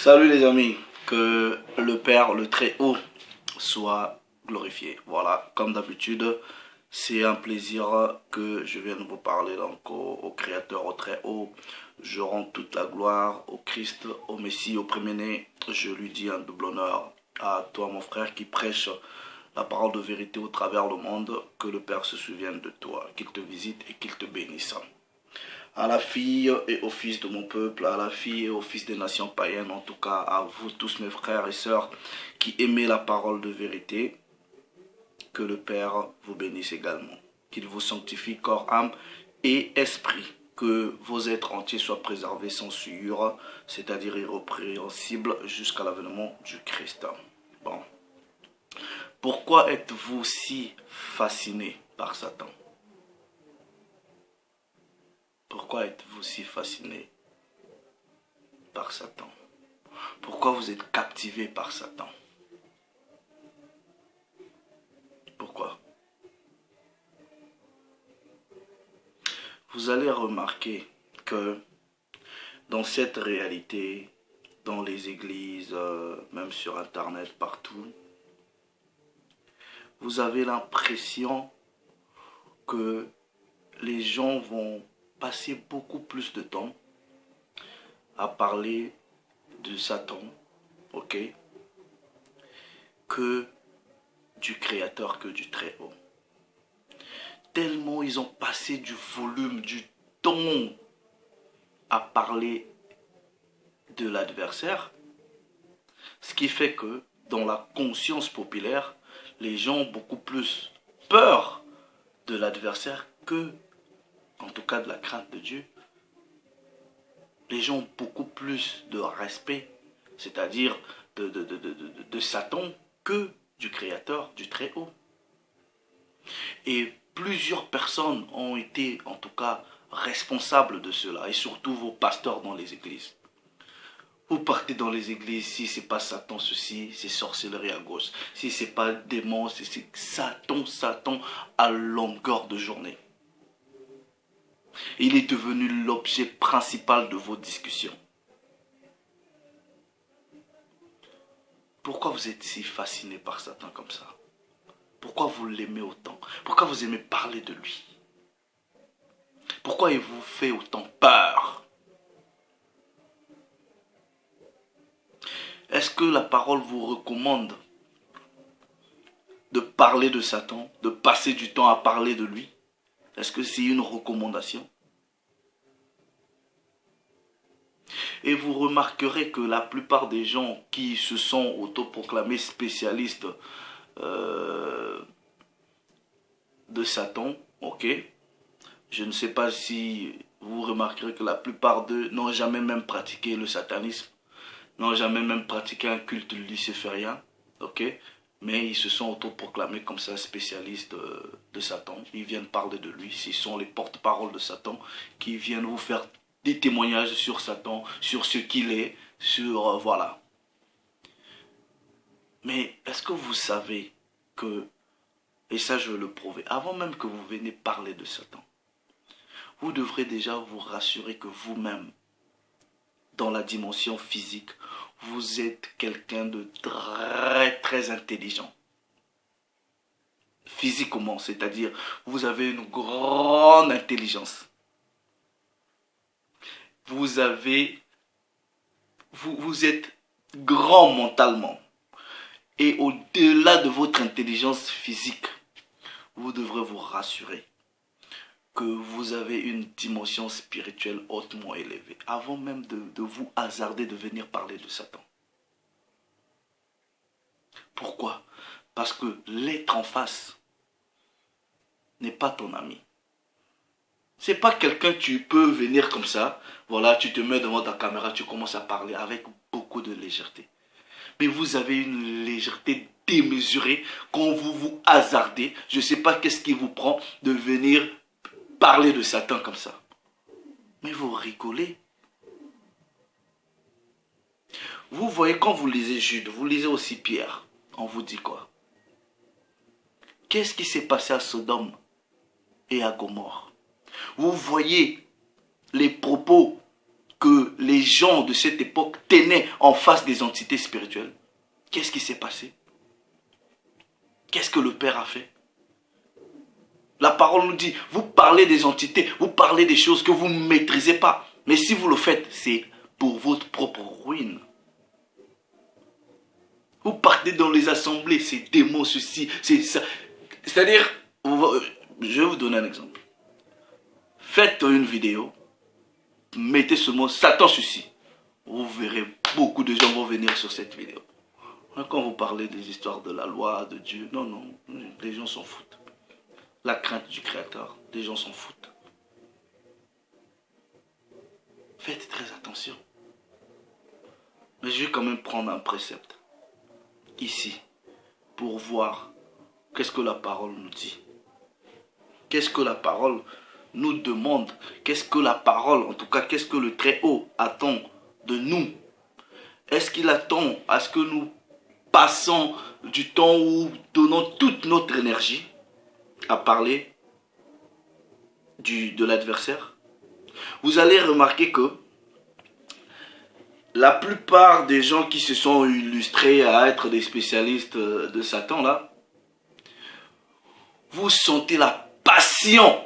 Salut les amis, que le Père, le Très-Haut, soit glorifié. Voilà, comme d'habitude, c'est un plaisir que je vienne vous parler donc au Créateur, au Très-Haut. Je rends toute la gloire au Christ, au Messie, au premier-né. Je lui dis un double honneur à toi mon frère qui prêche la parole de vérité au travers le monde. Que le Père se souvienne de toi, qu'il te visite et qu'il te bénisse. À la fille et au fils de mon peuple, à la fille et au fils des nations païennes, en tout cas à vous tous mes frères et sœurs qui aimez la parole de vérité, que le Père vous bénisse également, qu'il vous sanctifie corps, âme et esprit, que vos êtres entiers soient préservés sans souillure, c'est-à-dire irrépréhensibles jusqu'à l'avènement du Christ. Bon. Pourquoi êtes-vous si fasciné par Satan? Pourquoi êtes-vous si fasciné par Satan? Pourquoi vous êtes captivé par Satan? Pourquoi? Vous allez remarquer que dans cette réalité, dans les églises, même sur Internet, partout, vous avez l'impression que les gens vont passer beaucoup plus de temps à parler de Satan, ok, que du Créateur, que du Très-Haut. Tellement ils ont passé du volume, du temps à parler de l'adversaire, ce qui fait que dans la conscience populaire, les gens ont beaucoup plus peur de l'adversaire que, en tout cas, de la crainte de Dieu. Les gens ont beaucoup plus de respect, c'est-à-dire de Satan, que du Créateur, du Très-Haut. Et plusieurs personnes ont été, en tout cas, responsables de cela, et surtout vos pasteurs dans les églises. Vous partez dans les églises, si c'est pas Satan ceci, c'est sorcellerie à gauche. Si c'est pas démon, c'est Satan, Satan à longueur de journée. Il est devenu l'objet principal de vos discussions. Pourquoi vous êtes si fasciné par Satan comme ça? Pourquoi vous l'aimez autant? Pourquoi vous aimez parler de lui? Pourquoi il vous fait autant peur? Est-ce que la parole vous recommande de parler de Satan, de passer du temps à parler de lui? Est-ce que c'est une recommandation? Et vous remarquerez que la plupart des gens qui se sont autoproclamés spécialistes de Satan, ok, je ne sais pas si vous remarquerez que la plupart d'eux n'ont jamais même pratiqué le satanisme, n'ont jamais même pratiqué un culte luciférien, ok, mais ils se sont autoproclamés comme ça spécialistes de Satan. Ils viennent parler de lui, ce sont les porte-paroles de Satan qui viennent vous faire des témoignages sur Satan, sur ce qu'il est, sur voilà. Mais est-ce que vous savez que, et ça je veux le prouver, avant même que vous veniez parler de Satan, vous devrez déjà vous rassurer que vous-même, dans la dimension physique, vous êtes quelqu'un de très très intelligent. Physiquement, c'est-à-dire vous avez une grande intelligence. Vous êtes grand mentalement. Et au-delà de votre intelligence physique, vous devrez vous rassurer que vous avez une dimension spirituelle hautement élevée, avant même de vous hasarder de venir parler de Satan. Pourquoi? Parce que l'être en face n'est pas ton ami. C'est pas quelqu'un que tu peux venir comme ça, voilà, tu te mets devant ta caméra, tu commences à parler avec beaucoup de légèreté. Mais vous avez une légèreté démesurée quand vous vous hasardez. Je ne sais pas qu'est-ce qui vous prend de venir parler de Satan comme ça. Mais vous rigolez. Vous voyez, quand vous lisez Jude, vous lisez aussi Pierre. On vous dit quoi? Qu'est-ce qui s'est passé à Sodome et à Gomorrhe? Vous voyez les propos que les gens de cette époque tenaient en face des entités spirituelles, qu'est-ce qui s'est passé? Qu'est-ce que le Père a fait? La parole nous dit, vous parlez des entités, vous parlez des choses que vous ne maîtrisez pas. Mais si vous le faites, c'est pour votre propre ruine. Vous partez dans les assemblées, c'est démons, ceci, c'est ça. C'est-à-dire, je vais vous donner un exemple. Faites une vidéo, mettez ce mot Satan ceci. Vous verrez beaucoup de gens vont venir sur cette vidéo. Quand vous parlez des histoires de la loi, de Dieu, non, non, les gens s'en foutent. La crainte du Créateur, les gens s'en foutent. Faites très attention. Mais je vais quand même prendre un précepte ici pour voir qu'est-ce que la parole nous dit. Qu'est-ce que la parole nous demande? Qu'est-ce que la parole, en tout cas, qu'est-ce que le Très-Haut attend de nous? Est-ce qu'il attend à ce que nous passons du temps ou donnons toute notre énergie à parler de l'adversaire? Vous allez remarquer que la plupart des gens qui se sont illustrés à être des spécialistes de Satan, là, vous sentez la passion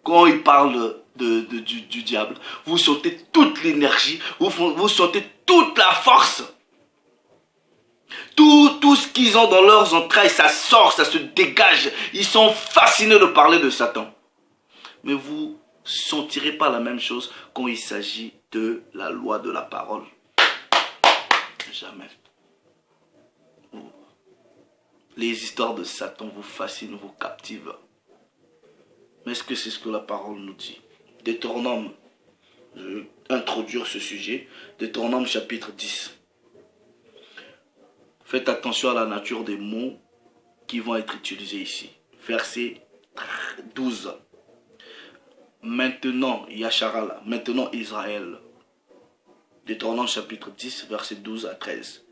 quand ils parlent du diable. Vous sentez toute l'énergie, vous sentez toute la force. Tout ce qu'ils ont dans leurs entrailles, ça sort, ça se dégage. Ils sont fascinés de parler de Satan. Mais vous ne sentirez pas la même chose quand il s'agit de la loi de la parole. Jamais. Les histoires de Satan vous fascinent, vous captivent. Mais est-ce que c'est ce que la parole nous dit? Deutéronome, je vais introduire ce sujet. Deutéronome chapitre 10. Faites attention à la nature des mots qui vont être utilisés ici. Verset 12. Maintenant, Yasharal, maintenant Israël. Deutéronome chapitre 10, verset 12 à 13.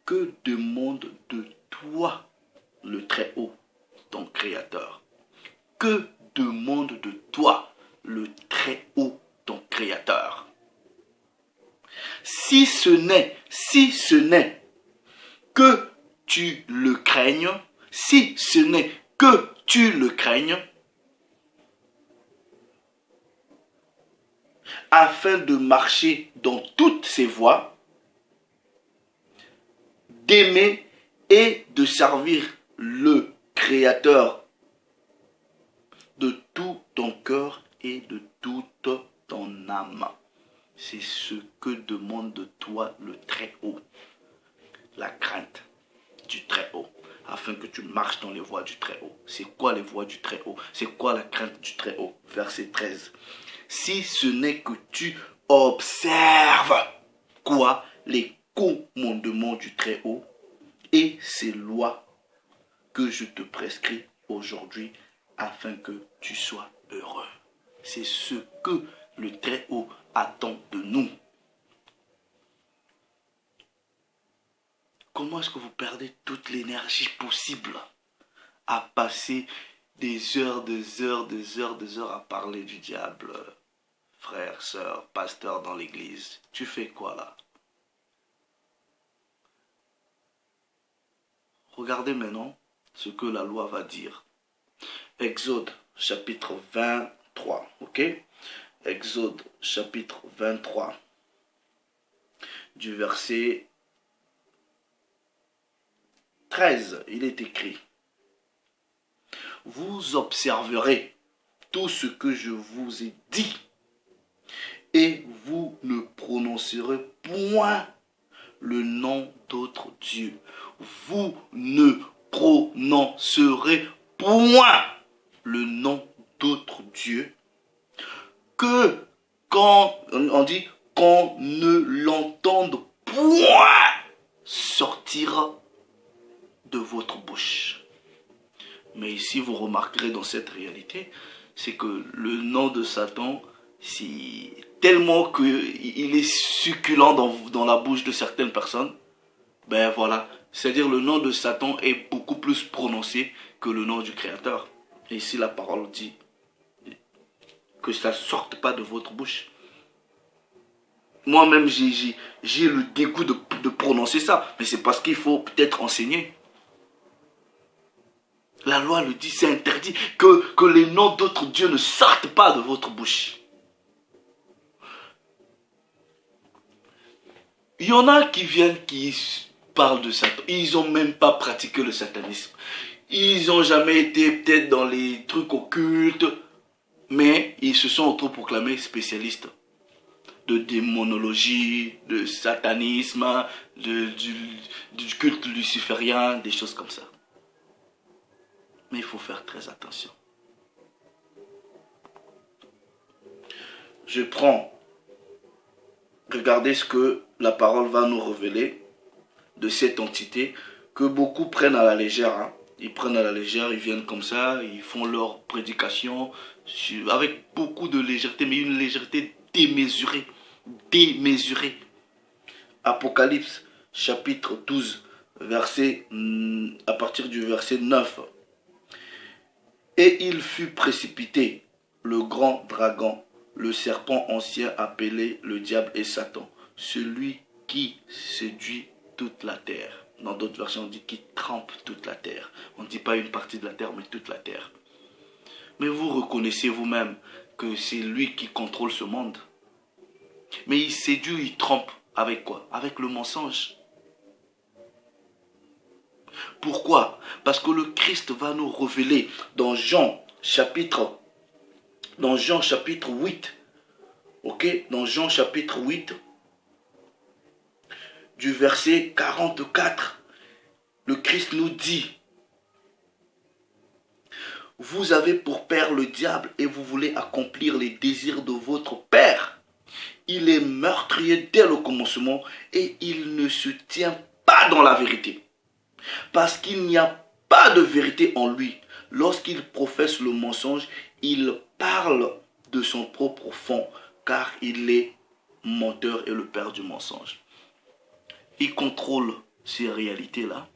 Que demande de toi le Très-Haut, ton Créateur? Que demande de toi le Très-Haut, ton Créateur? Si ce n'est que tu le craignes, si ce n'est que tu le craignes, afin de marcher dans toutes ses voies, d'aimer et de servir le Créateur de tout ton cœur et de toute ton âme. C'est ce que demande de toi le Très-Haut. La crainte du Très-Haut, afin que tu marches dans les voies du Très-Haut. C'est quoi les voies du Très-Haut? C'est quoi la crainte du Très-Haut? Verset 13. Si ce n'est que tu observes quoi? Les commandements du Très-Haut et ses lois que je te prescris aujourd'hui afin que tu sois heureux. C'est ce que le Très-Haut attend de nous. Comment est-ce que vous perdez toute l'énergie possible à passer des heures à parler du diable? Frère, sœur, pasteur dans l'église, tu fais quoi là? Regardez maintenant ce que la loi va dire. Exode chapitre 23, ok? Exode chapitre 23, du verset 13, il est écrit: vous observerez tout ce que je vous ai dit, et vous ne prononcerez point le nom d'autre Dieu. Vous ne prononcerez point le nom d'autre Dieu, que quand on dit qu'on ne l'entende point sortir de votre bouche. Mais ici, vous remarquerez dans cette réalité, c'est que le nom de Satan, c'est tellement qu'il est succulent dans la bouche de certaines personnes. Ben voilà, c'est-à-dire le nom de Satan est beaucoup plus prononcé que le nom du Créateur. Et ici, la parole dit que ça ne sorte pas de votre bouche. Moi-même, j'ai le dégoût de prononcer ça. Mais c'est parce qu'il faut peut-être enseigner. La loi le dit, c'est interdit que les noms d'autres dieux ne sortent pas de votre bouche. Il y en a qui viennent, qui parlent de Satan. Ils n'ont même pas pratiqué le satanisme. Ils n'ont jamais été peut-être dans les trucs occultes. Mais ils se sont autoproclamés spécialistes de démonologie, de satanisme, du culte luciférien, des choses comme ça. Mais il faut faire très attention. Je prends, regardez ce que la parole va nous révéler de cette entité que beaucoup prennent à la légère. Hein. Ils prennent à la légère, ils viennent comme ça, ils font leur prédication avec beaucoup de légèreté, mais une légèreté démesurée. Démesurée. Apocalypse chapitre 12, à partir du verset 9. Et il fut précipité, le grand dragon, le serpent ancien appelé le diable et Satan, celui qui séduit toute la terre. Dans d'autres versions, on dit qui trempe toute la terre. On ne dit pas une partie de la terre, mais toute la terre. Mais vous reconnaissez vous-même que c'est lui qui contrôle ce monde. Mais il séduit, il trompe. Avec quoi? Avec le mensonge. Pourquoi? Parce que le Christ va nous révéler dans Jean chapitre 8. Ok? Dans Jean chapitre 8, du verset 44, le Christ nous dit: vous avez pour père le diable et vous voulez accomplir les désirs de votre père. Il est meurtrier dès le commencement et il ne se tient pas dans la vérité. Parce qu'il n'y a pas de vérité en lui. Lorsqu'il professe le mensonge, il parle de son propre fond, car il est menteur et le père du mensonge. Il contrôle ces réalités-là.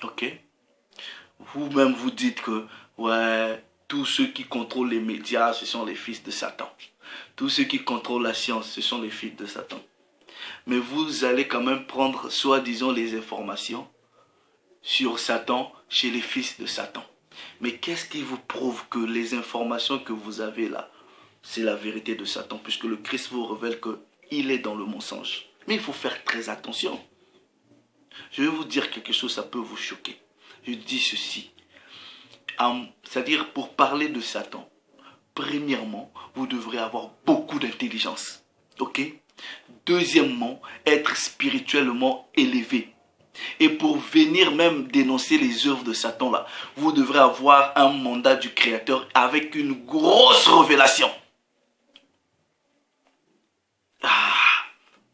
Ok? Vous-même vous dites que ouais, tous ceux qui contrôlent les médias, ce sont les fils de Satan. Tous ceux qui contrôlent la science, ce sont les fils de Satan. Mais vous allez quand même prendre, soi-disant, les informations sur Satan chez les fils de Satan. Mais qu'est-ce qui vous prouve que les informations que vous avez là, c'est la vérité de Satan, puisque le Christ vous révèle qu'il est dans le mensonge. Mais il faut faire très attention. Je vais vous dire quelque chose, ça peut vous choquer. Je dis ceci. C'est-à-dire, pour parler de Satan, premièrement, vous devrez avoir beaucoup d'intelligence. Ok? Deuxièmement, être spirituellement élevé. Et pour venir même dénoncer les œuvres de Satan là, vous devrez avoir un mandat du Créateur avec une grosse révélation.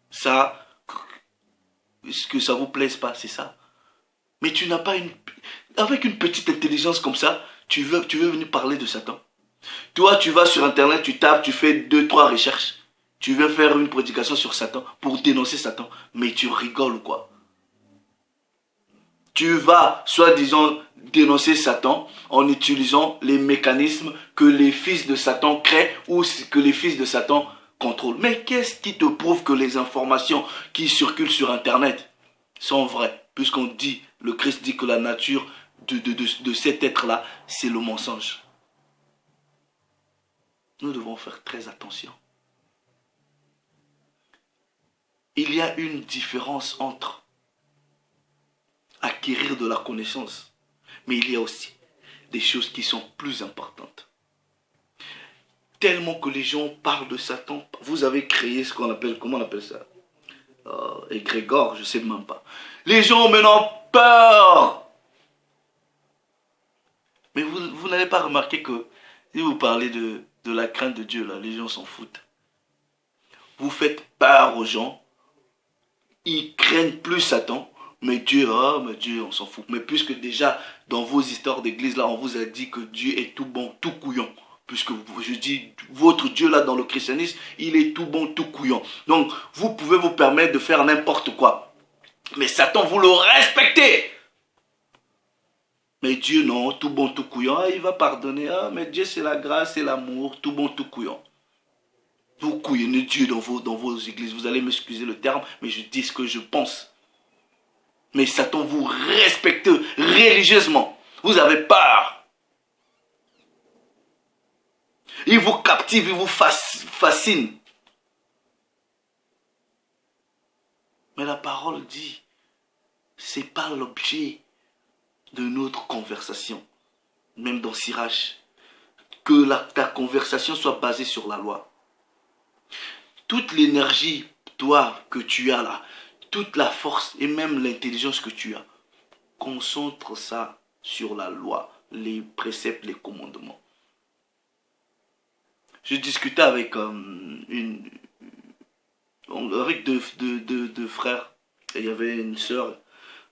Ça, est-ce que ça vous plaise pas, c'est ça? Mais tu n'as pas avec une petite intelligence comme ça, tu veux venir parler de Satan. Toi, tu vas sur Internet, tu tapes, tu fais 2-3 recherches. Tu veux faire une prédication sur Satan pour dénoncer Satan. Mais tu rigoles ou quoi? Tu vas, soi-disant, dénoncer Satan en utilisant les mécanismes que les fils de Satan créent ou que les fils de Satan contrôlent. Mais qu'est-ce qui te prouve que les informations qui circulent sur Internet sont vraies? Puisqu'on dit, le Christ dit que la nature de cet être-là, c'est le mensonge. Nous devons faire très attention. Il y a une différence entre acquérir de la connaissance, mais il y a aussi des choses qui sont plus importantes. Tellement que les gens parlent de Satan, vous avez créé ce qu'on appelle, comment on appelle ça? Égrégore, je ne sais même pas. Les gens ont maintenant peur. Mais vous n'avez pas remarqué que si vous parlez de la crainte de Dieu, là, les gens s'en foutent. Vous faites peur aux gens. Ils craignent plus Satan. Mais Dieu, on s'en fout. Mais puisque déjà, dans vos histoires d'église, là, on vous a dit que Dieu est tout bon, tout couillon. Puisque je dis, votre Dieu, là, dans le christianisme, il est tout bon, tout couillon. Donc, vous pouvez vous permettre de faire n'importe quoi. Mais Satan, vous le respectez. Mais Dieu, non, tout bon, tout couillon. Il va pardonner. Mais Dieu, c'est la grâce, c'est l'amour, tout bon, tout couillon. Vous couillonnez Dieu dans vos églises. Vous allez m'excuser le terme, mais je dis ce que je pense. Mais Satan vous respecte religieusement. Vous avez peur. Il vous captive, il vous fascine. Mais la parole dit, c'est pas l'objet de notre conversation. Même dans Sirach, que ta conversation soit basée sur la loi. Toute l'énergie, toi, que tu as là, toute la force et même l'intelligence que tu as, concentre ça sur la loi, les préceptes, les commandements. Je discutais avec deux frères, et il y avait une sœur,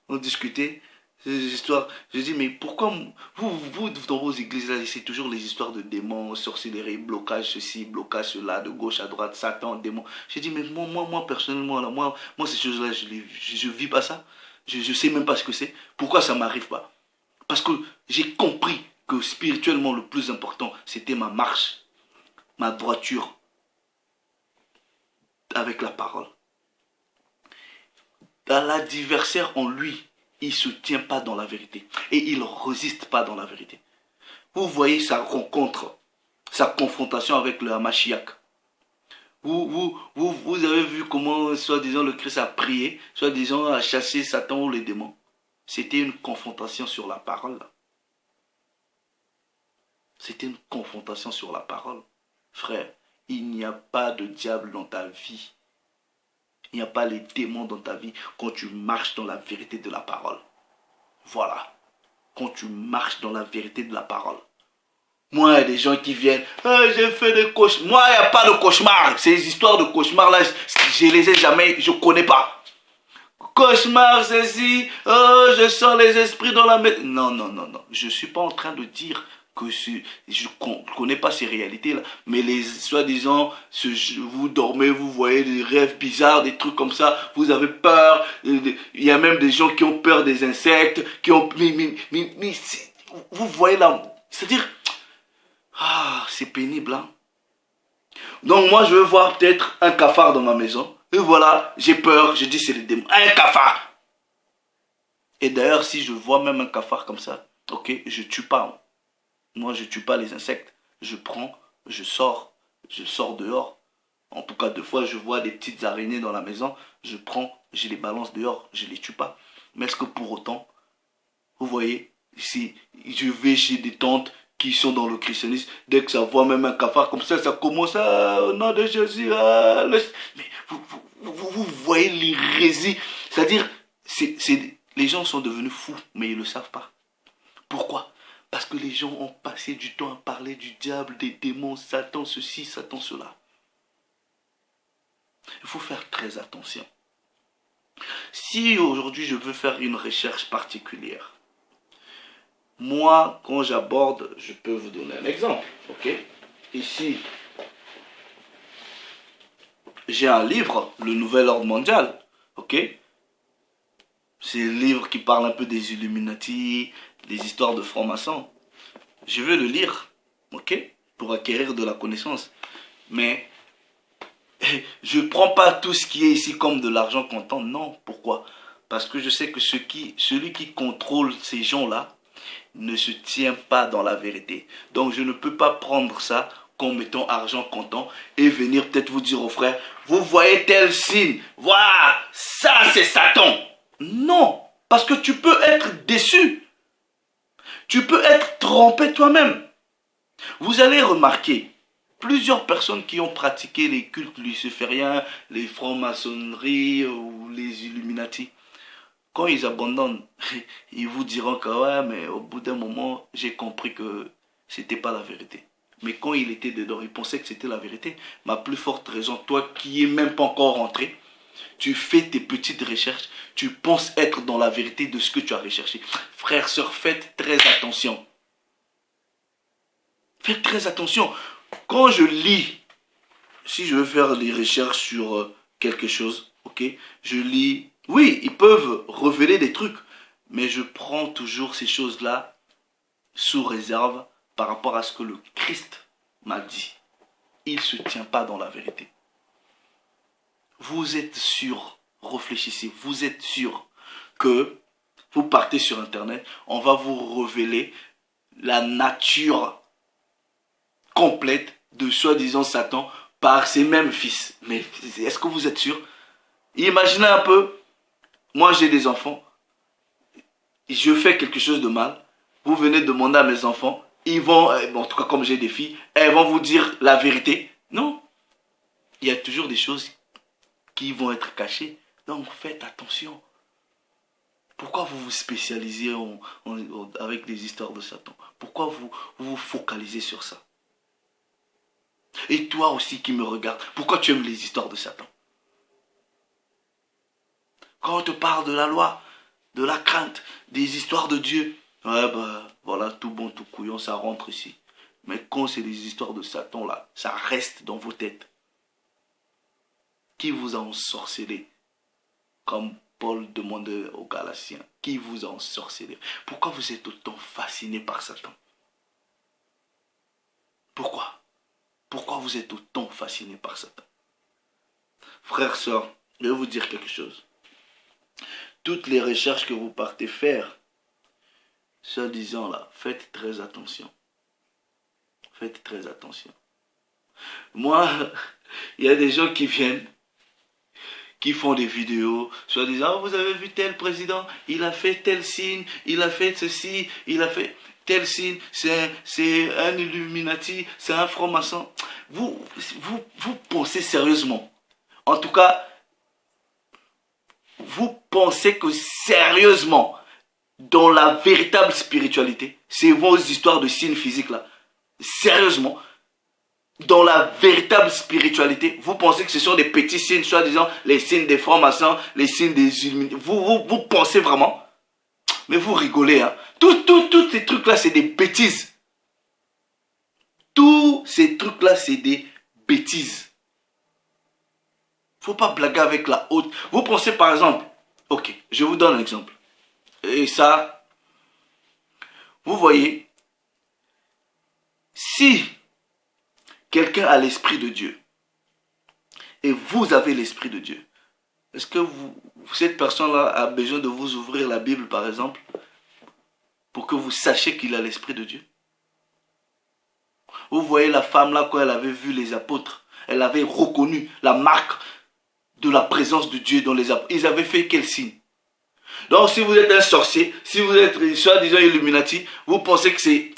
on discutait ces histoires. Je dis, mais pourquoi vous dans vos églises là, c'est toujours les histoires de démons, sorcellerie, blocage ceci, blocage cela, de gauche à droite, Satan, démon. J'ai dit, mais moi personnellement, là, moi ces choses-là, je vis pas ça. Je sais même pas ce que c'est. Pourquoi ça m'arrive pas? Parce que j'ai compris que spirituellement, le plus important, c'était ma marche, ma droiture avec la parole. Dans l'adversaire en lui, il ne se tient pas dans la vérité. Et il ne résiste pas dans la vérité. Vous voyez sa rencontre, sa confrontation avec le Hamashiach. Vous avez vu comment, soi-disant, le Christ a prié, soi-disant, a chassé Satan ou les démons. C'était une confrontation sur la parole. C'était une confrontation sur la parole. Frère, il n'y a pas de diable dans ta vie. Il n'y a pas les démons dans ta vie quand tu marches dans la vérité de la parole. Voilà. Quand tu marches dans la vérité de la parole. Moi, il y a des gens qui viennent. J'ai fait des cauchemars. Moi, il n'y a pas de cauchemars. Ces histoires de cauchemars-là, je ne les ai jamais, je ne connais pas. Cauchemar, ceci. Je sens les esprits dans la maison. Non. Je ne suis pas en train de dire que je ne connais pas ces réalités-là. Mais les soi-disant, vous dormez, vous voyez des rêves bizarres, des trucs comme ça, vous avez peur. Il y a même des gens qui ont peur des insectes, qui ont... Mais vous voyez là, c'est-à-dire, c'est pénible. Hein? Donc moi, je veux voir peut-être un cafard dans ma maison. Et voilà, j'ai peur, je dis c'est le démon. Un cafard! Et d'ailleurs, si je vois même un cafard comme ça, ok, je tue pas. Moi, je ne tue pas les insectes. Je prends, je sors dehors. En tout cas, deux fois, je vois des petites araignées dans la maison. Je prends, je les balance dehors. Je ne les tue pas. Mais est-ce que pour autant, vous voyez, si je vais chez des tantes qui sont dans le christianisme, dès que ça voit même un cafard comme ça commence à, au nom de Jésus. Mais vous voyez l'hérésie. C'est-à-dire, les gens sont devenus fous, mais ils ne le savent pas. Pourquoi ? Parce que les gens ont passé du temps à parler du diable, des démons, Satan ceci, Satan cela. Il faut faire très attention. Si aujourd'hui je veux faire une recherche particulière, moi, quand j'aborde, je peux vous donner un exemple. Ok? Ici, j'ai un livre, Le Nouvel Ordre Mondial. Ok? C'est un livre qui parle un peu des Illuminati, des histoires de francs-maçons. Je vais le lire, ok, pour acquérir de la connaissance. Mais je ne prends pas tout ce qui est ici comme de l'argent comptant. Non, pourquoi? Parce que je sais que celui qui contrôle ces gens-là ne se tient pas dans la vérité. Donc je ne peux pas prendre ça comme étant argent comptant et venir peut-être vous dire aux frères, vous voyez tel signe, voilà, ça c'est Satan. Non, parce que tu peux être déçu. Tu peux être trompé toi-même. Vous allez remarquer, plusieurs personnes qui ont pratiqué les cultes lucifériens, les francs-maçonneries ou les Illuminati, quand ils abandonnent, ils vous diront que ouais, mais au bout d'un moment, j'ai compris que c'était pas la vérité. Mais quand il était dedans, il pensait que c'était la vérité. Ma plus forte raison, toi qui n'es même pas encore rentré, tu fais tes petites recherches, tu penses être dans la vérité de ce que tu as recherché. Frères, sœurs, faites très attention. Faites très attention. Quand je lis, si je veux faire des recherches sur quelque chose, ok, je lis. Oui, ils peuvent révéler des trucs, mais je prends toujours ces choses-là sous réserve par rapport à ce que le Christ m'a dit. il ne se tient pas dans la vérité. Vous êtes sûr, réfléchissez, vous êtes sûr que vous partez sur Internet, on va vous révéler la nature complète de soi-disant Satan par ses mêmes fils. Mais est-ce que vous êtes sûr? Imaginez un peu, moi j'ai des enfants, je fais quelque chose de mal, vous venez demander à mes enfants, ils vont, en tout cas comme j'ai des filles, elles vont vous dire la vérité. Non, il y a toujours des choses qui vont être cachées, donc faites attention. Pourquoi vous vous spécialisez avec les histoires de Satan? Pourquoi vous vous focalisez sur ça? Et toi aussi qui me regardes, pourquoi tu aimes les histoires de Satan? Quand on te parle de la loi, de la crainte, des histoires de Dieu, ouais bah voilà, tout bon, tout couillon, ça rentre ici. Mais quand c'est des histoires de Satan là, ça reste dans vos têtes. Qui vous a ensorcelé? Comme Paul demandait aux Galatiens, qui vous a ensorcelé? Pourquoi vous êtes autant fasciné par Satan? Pourquoi? Pourquoi vous êtes autant fasciné par Satan? Frères, sœurs, je vais vous dire quelque chose. Toutes les recherches que vous partez faire, soi-disant là, faites très attention. Faites très attention. Moi, il y a des gens qui viennent, qui font des vidéos, soi-disant, oh, vous avez vu tel président, il a fait tel signe, il a fait ceci, il a fait tel signe, c'est un Illuminati, c'est un franc-maçon. Vous pensez sérieusement. En tout cas, vous pensez que sérieusement, dans la véritable spiritualité, c'est vos histoires de signes physiques là. Sérieusement, dans la véritable spiritualité, vous pensez que ce sont des petits signes, soi-disant les signes des francs-maçons, les signes des illuminés. Vous pensez vraiment? Mais vous rigolez, hein. Tous ces trucs-là, c'est des bêtises. Tous ces trucs-là, c'est des bêtises. Faut pas blaguer avec la haute. Vous pensez par exemple, ok, je vous donne un exemple. Et ça, vous voyez, si quelqu'un a l'esprit de Dieu et vous avez l'esprit de Dieu, est-ce que cette personne-là a besoin de vous ouvrir la Bible par exemple pour que vous sachiez qu'il a l'esprit de Dieu? Vous voyez la femme là, quand elle avait vu les apôtres, elle avait reconnu la marque de la présence de Dieu dans les apôtres. Ils avaient fait quel signe? Donc si vous êtes un sorcier, si vous êtes soi-disant Illuminati, vous pensez que c'est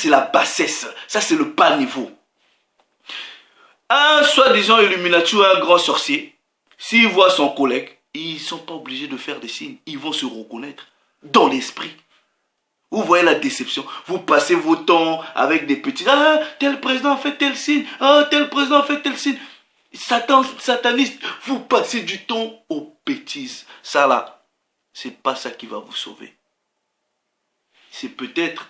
la bassesse, ça c'est le bas niveau. Un soi-disant Illuminati ou un grand sorcier, s'il voit son collègue, ils ne sont pas obligés de faire des signes, ils vont se reconnaître dans l'esprit. Vous voyez la déception. Vous passez vos temps avec des petits. Ah, tel président fait tel signe. Ah, tel président fait tel signe. Sataniste. Vous passez du temps aux bêtises. Ça là, c'est pas ça qui va vous sauver. C'est peut-être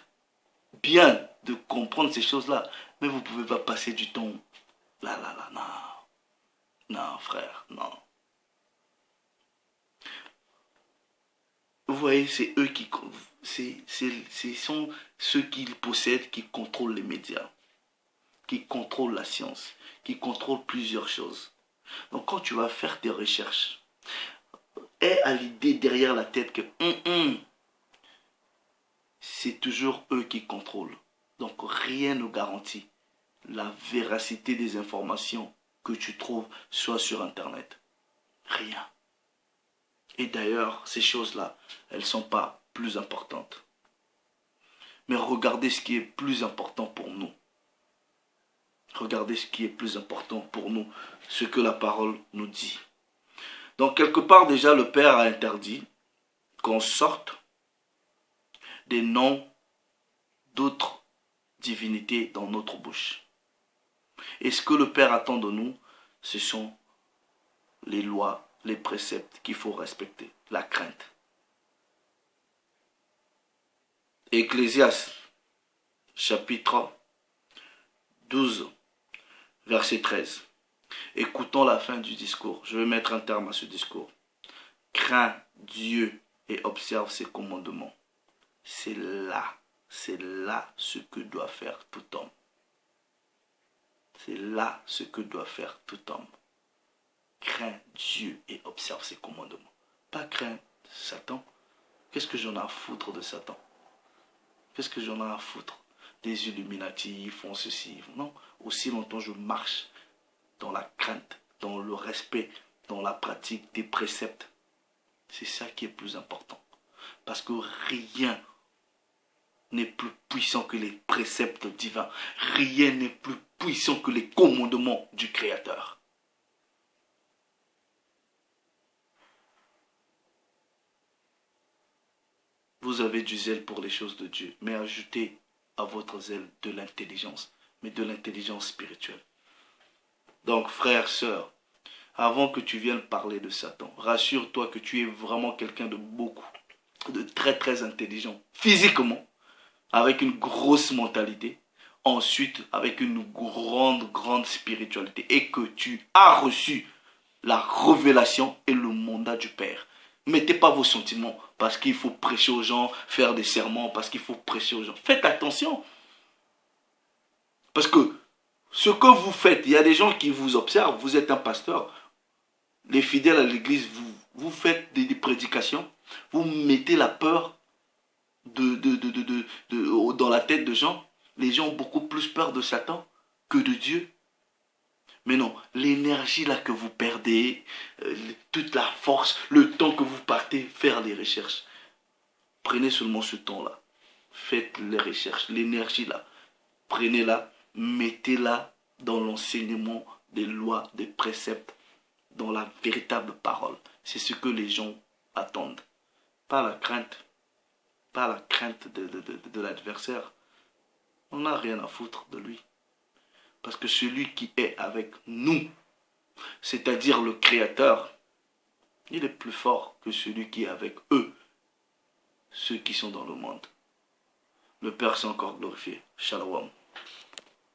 bien de comprendre ces choses-là. Mais vous ne pouvez pas passer du temps. Là, non. Non, frère, non. Vous voyez, c'est eux qui... Ce sont ceux qui possèdent, qui contrôlent les médias, qui contrôlent la science, qui contrôlent plusieurs choses. Donc quand tu vas faire tes recherches, aie à l'idée derrière la tête que c'est toujours eux qui contrôlent. Donc rien ne garantit la véracité des informations que tu trouves soit sur Internet. Rien. Et d'ailleurs, ces choses-là, elles ne sont pas plus importantes. Mais regardez ce qui est plus important pour nous. Regardez ce qui est plus important pour nous, ce que la parole nous dit. Donc quelque part déjà, le Père a interdit qu'on sorte des noms d'autres divinités dans notre bouche. Et ce que le Père attend de nous, ce sont les lois, les préceptes qu'il faut respecter, la crainte. Ecclésiaste, chapitre 12, verset 13. Écoutons la fin du discours. Je vais mettre un terme à ce discours. Crains Dieu et observe ses commandements. C'est là ce que doit faire tout homme. C'est là ce que doit faire tout homme. Crains Dieu et observe ses commandements. Pas craindre Satan. Qu'est-ce que j'en ai à foutre de Satan? Qu'est-ce que j'en ai à foutre des Illuminati, ils font ceci. Non, aussi longtemps je marche dans la crainte, dans le respect, dans la pratique des préceptes. C'est ça qui est plus important. Parce que rien n'est plus puissant que les préceptes divins. Rien n'est plus puissant que les commandements du Créateur. Vous avez du zèle pour les choses de Dieu, mais ajoutez à votre zèle de l'intelligence, mais de l'intelligence spirituelle. Donc, frère, sœur, avant que tu viennes parler de Satan, rassure-toi que tu es vraiment quelqu'un de très très intelligent, physiquement, avec une grosse mentalité, ensuite avec une grande spiritualité, et que tu as reçu la révélation et le mandat du Père. Mettez pas vos sentiments parce qu'il faut prêcher aux gens, faire des serments, parce qu'il faut prêcher aux gens. Faites attention. Parce que ce que vous faites, il y a des gens qui vous observent, vous êtes un pasteur, les fidèles à l'église, vous faites des prédications, vous mettez la peur dans la tête de gens. Les gens ont beaucoup plus peur de Satan que de Dieu. Mais non, l'énergie là que vous perdez, toute la force, le temps que vous partez faire les recherches, prenez seulement ce temps-là. Faites les recherches, l'énergie là, prenez-la, mettez-la dans l'enseignement des lois, des préceptes, dans la véritable parole. C'est ce que les gens attendent. Pas la crainte. Pas la crainte de l'adversaire. On n'a rien à foutre de lui. Parce que celui qui est avec nous, c'est-à-dire le Créateur, il est plus fort que celui qui est avec eux, ceux qui sont dans le monde. Le Père s'est encore glorifié. Shalom.